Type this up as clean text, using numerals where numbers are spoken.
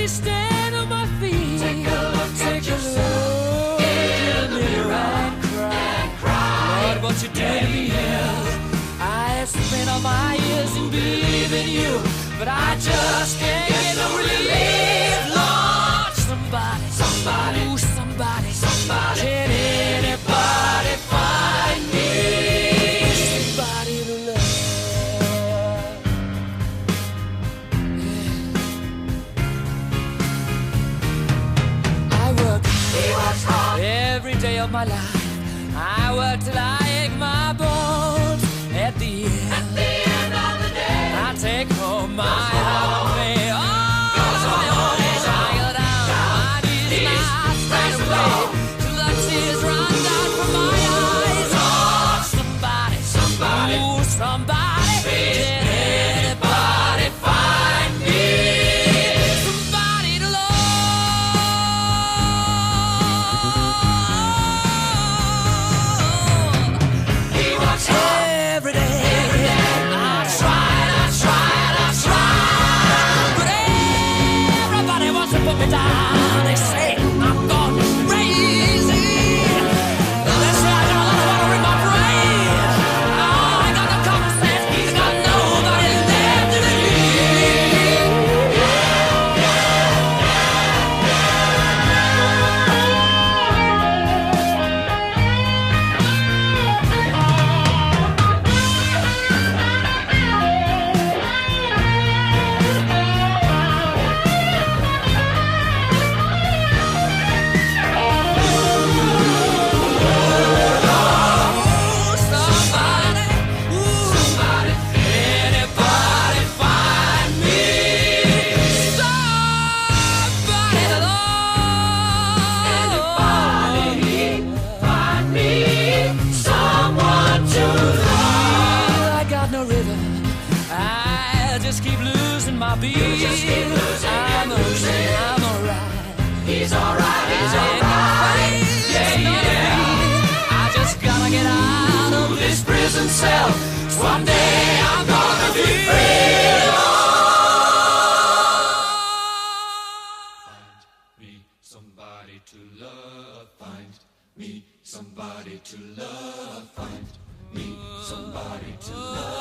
stand on my feet. Take a look Take at a yourself look in the mirror and cry. cry. Lord, what you did to me is I spent all my years in believing you, but I just can't get no relief. Lord, somebody, Somebody, ooh, somebody, somebody. can anybody find me somebody to love? Yeah. I work He works hard. every day of my life. I work till I ache my bones. At the end, At the end of the day, I take home my holiday. Oh, I go down my knees and I stand away till the tears run down from my eyes. Oh, somebody, Somebody. ooh, somebody, can anybody find me somebody to love? he works hard. Every day, I tried, but everybody wants to put me down. They say I'm gone crazy. They say I got a lot of water in my brain. I got no common sense. I got nobody left to believe. Somebody, anybody find me somebody to love? Anybody find me someone to love? I got no rhythm. I just keep losing my beat. just keep losing I'm and losing. I'm alright. He's alright, he's I ain't got alright. faith, Yeah, it's not a yeah. feat. I just gotta get out of this prison cell. One day I'm gonna be free. Find me somebody to love. Find me somebody to love. Find me somebody to love.